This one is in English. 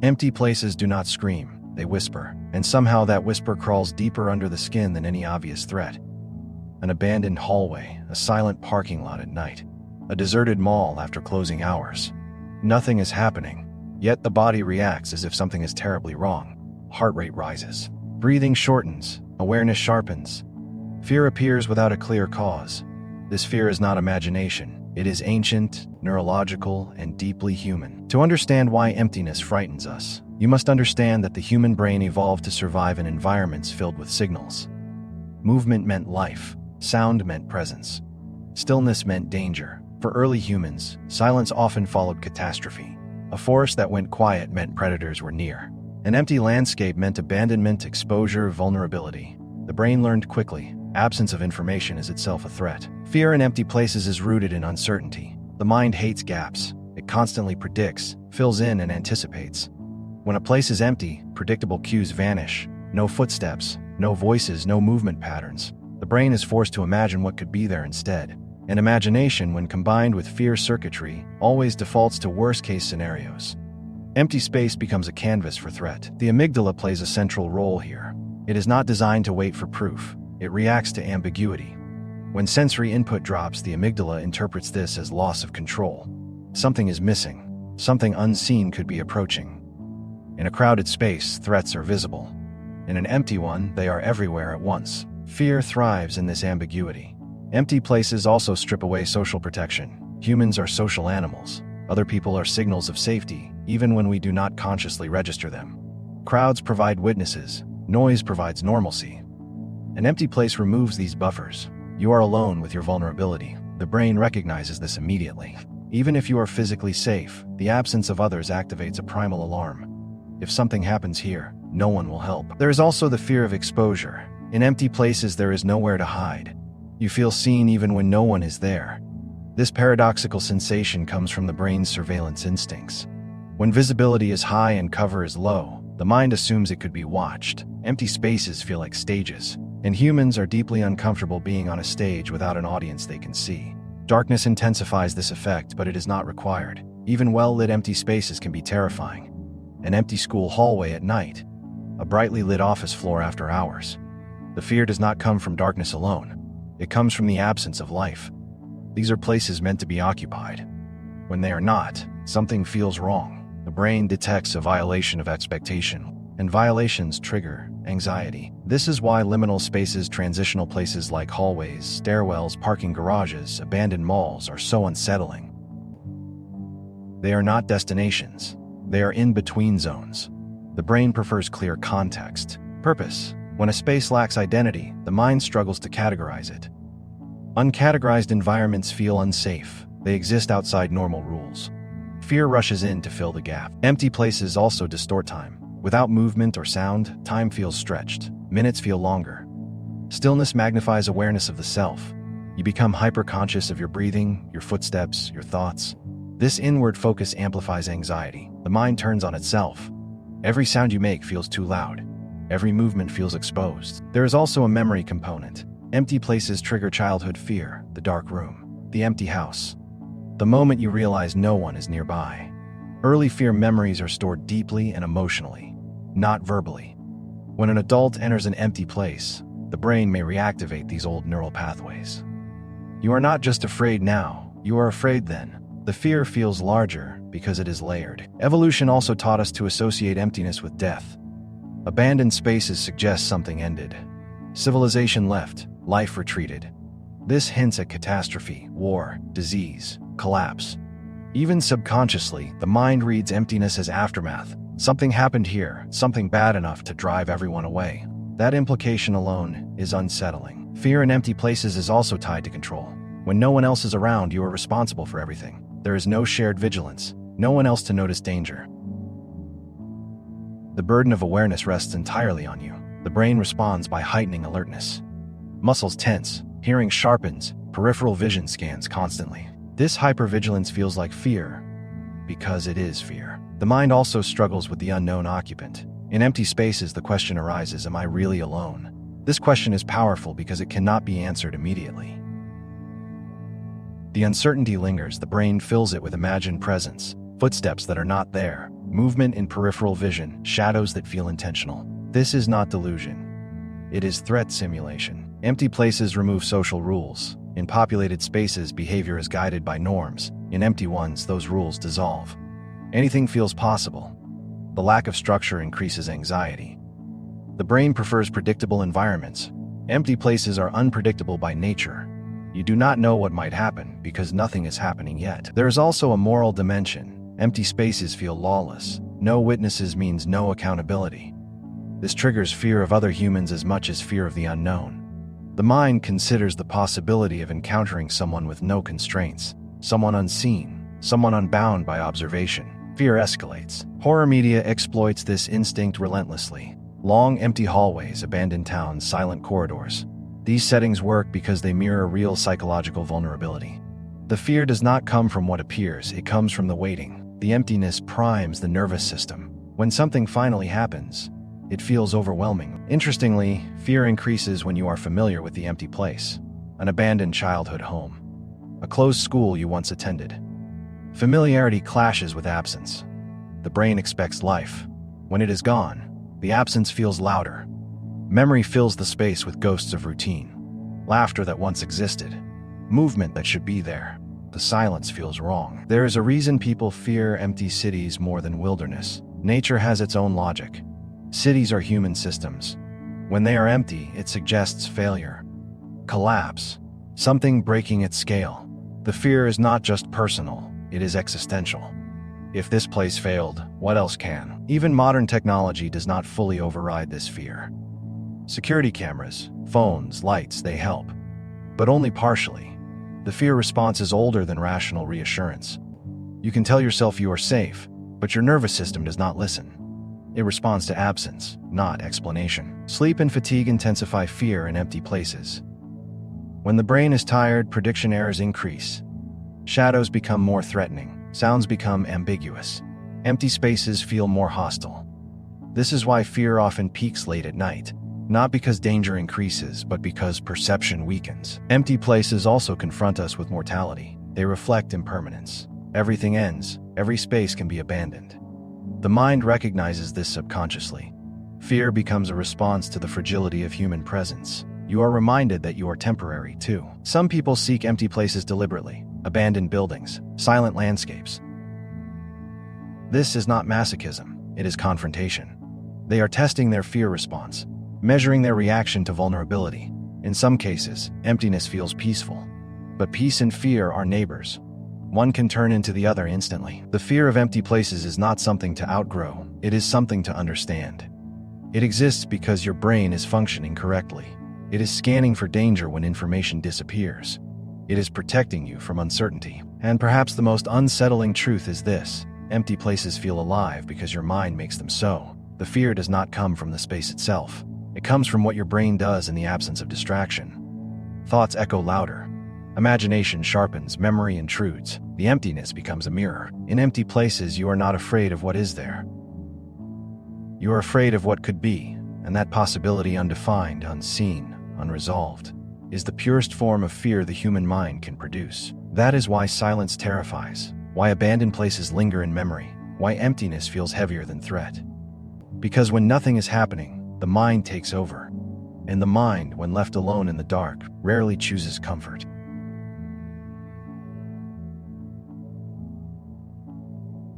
Empty places do not scream, they whisper, and somehow that whisper crawls deeper under the skin than any obvious threat. An abandoned hallway, a silent parking lot at night, a deserted mall after closing hours. Nothing is happening, yet the body reacts as if something is terribly wrong. Heart rate rises. Breathing shortens. Awareness sharpens. Fear appears without a clear cause. This fear is not imagination. It is ancient, neurological, and deeply human. To understand why emptiness frightens us, you must understand that the human brain evolved to survive in environments filled with signals. Movement meant life. Sound meant presence. Stillness meant danger. For early humans, silence often followed catastrophe. A forest that went quiet meant predators were near. An empty landscape meant abandonment, exposure, vulnerability. The brain learned quickly. Absence of information is itself a threat. Fear in empty places is rooted in uncertainty. The mind hates gaps. It constantly predicts, fills in, and anticipates. When a place is empty, predictable cues vanish. No footsteps, no voices, no movement patterns. The brain is forced to imagine what could be there instead. And imagination, when combined with fear circuitry, always defaults to worst-case scenarios. Empty space becomes a canvas for threat. The amygdala plays a central role here. It is not designed to wait for proof. It reacts to ambiguity. When sensory input drops, the amygdala interprets this as loss of control. Something is missing. Something unseen could be approaching. In a crowded space, threats are visible. In an empty one, they are everywhere at once. Fear thrives in this ambiguity. Empty places also strip away social protection. Humans are social animals. Other people are signals of safety, even when we do not consciously register them. Crowds provide witnesses. Noise provides normalcy. An empty place removes these buffers. You are alone with your vulnerability. The brain recognizes this immediately. Even if you are physically safe, the absence of others activates a primal alarm. If something happens here, no one will help. There is also the fear of exposure. In empty places, there is nowhere to hide. You feel seen even when no one is there. This paradoxical sensation comes from the brain's surveillance instincts. When visibility is high and cover is low, the mind assumes it could be watched. Empty spaces feel like stages, and humans are deeply uncomfortable being on a stage without an audience they can see. Darkness intensifies this effect, but it is not required. Even well-lit empty spaces can be terrifying. An empty school hallway at night, a brightly lit office floor after hours. The fear does not come from darkness alone. It comes from the absence of life. These are places meant to be occupied. When they are not, something feels wrong. The brain detects a violation of expectation, and violations trigger anxiety. This is why liminal spaces, transitional places like hallways, stairwells, parking garages, abandoned malls are so unsettling. They are not destinations. They are in-between zones. The brain prefers clear context, purpose. When a space lacks identity, the mind struggles to categorize it. Uncategorized environments feel unsafe. They exist outside normal rules. Fear rushes in to fill the gap. Empty places also distort time. Without movement or sound, time feels stretched. Minutes feel longer. Stillness magnifies awareness of the self. You become hyper-conscious of your breathing, your footsteps, your thoughts. This inward focus amplifies anxiety. The mind turns on itself. Every sound you make feels too loud. Every movement feels exposed. There is also a memory component. Empty places trigger childhood fear, the dark room, the empty house. The moment you realize no one is nearby. Early fear memories are stored deeply and emotionally, not verbally. When an adult enters an empty place, the brain may reactivate these old neural pathways. You are not just afraid now, you are afraid then. The fear feels larger because it is layered. Evolution also taught us to associate emptiness with death. Abandoned spaces suggest something ended. Civilization left, life retreated. This hints at catastrophe, war, disease, collapse. Even subconsciously, the mind reads emptiness as aftermath. Something happened here, something bad enough to drive everyone away. That implication alone is unsettling. Fear in empty places is also tied to control. When no one else is around, you are responsible for everything. There is no shared vigilance, no one else to notice danger. The burden of awareness rests entirely on you. The brain responds by heightening alertness. Muscles tense, hearing sharpens, peripheral vision scans constantly. This hypervigilance feels like fear, because it is fear. The mind also struggles with the unknown occupant. In empty spaces, the question arises, am I really alone? This question is powerful because it cannot be answered immediately. The uncertainty lingers, the brain fills it with imagined presence, footsteps that are not there, movement in peripheral vision, shadows that feel intentional. This is not delusion. It is threat simulation. Empty places remove social rules. In populated spaces, behavior is guided by norms. In empty ones, those rules dissolve. Anything feels possible. The lack of structure increases anxiety. The brain prefers predictable environments. Empty places are unpredictable by nature. You do not know what might happen because nothing is happening yet. There is also a moral dimension. Empty spaces feel lawless. No witnesses means no accountability. This triggers fear of other humans as much as fear of the unknown. The mind considers the possibility of encountering someone with no constraints, someone unseen, someone unbound by observation. Fear escalates. Horror media exploits this instinct relentlessly. Long, empty hallways, abandoned towns, silent corridors. These settings work because they mirror real psychological vulnerability. The fear does not come from what appears, it comes from the waiting. The emptiness primes the nervous system. When something finally happens, it feels overwhelming. Interestingly, fear increases when you are familiar with the empty place. An abandoned childhood home. A closed school you once attended. Familiarity clashes with absence. The brain expects life. When it is gone, the absence feels louder. Memory fills the space with ghosts of routine. Laughter that once existed. Movement that should be there. The silence feels wrong. There is a reason people fear empty cities more than wilderness. Nature has its own logic. Cities are human systems. When they are empty, it suggests failure. Collapse. Something breaking its scale. The fear is not just personal, it is existential. If this place failed, what else can? Even modern technology does not fully override this fear. Security cameras, phones, lights, they help. But only partially. The fear response is older than rational reassurance. You can tell yourself you are safe, but your nervous system does not listen. It responds to absence, not explanation. Sleep and fatigue intensify fear in empty places. When the brain is tired, prediction errors increase. Shadows become more threatening. Sounds become ambiguous. Empty spaces feel more hostile. This is why fear often peaks late at night. Not because danger increases, but because perception weakens. Empty places also confront us with mortality. They reflect impermanence. Everything ends. Every space can be abandoned. The mind recognizes this subconsciously. Fear becomes a response to the fragility of human presence. You are reminded that you are temporary, too. Some people seek empty places deliberately. Abandoned buildings, silent landscapes. This is not masochism, it is confrontation. They are testing their fear response, measuring their reaction to vulnerability. In some cases, emptiness feels peaceful. But peace and fear are neighbors. One can turn into the other instantly. The fear of empty places is not something to outgrow, it is something to understand. It exists because your brain is functioning correctly. It is scanning for danger when information disappears. It is protecting you from uncertainty. And perhaps the most unsettling truth is this: empty places feel alive because your mind makes them so. The fear does not come from the space itself. It comes from what your brain does in the absence of distraction. Thoughts echo louder. Imagination sharpens, memory intrudes. The emptiness becomes a mirror. In empty places, you are not afraid of what is there. You are afraid of what could be, and that possibility, undefined, unseen, unresolved, is the purest form of fear the human mind can produce. That is why silence terrifies, why abandoned places linger in memory, why emptiness feels heavier than threat. Because when nothing is happening, the mind takes over. And the mind, when left alone in the dark, rarely chooses comfort.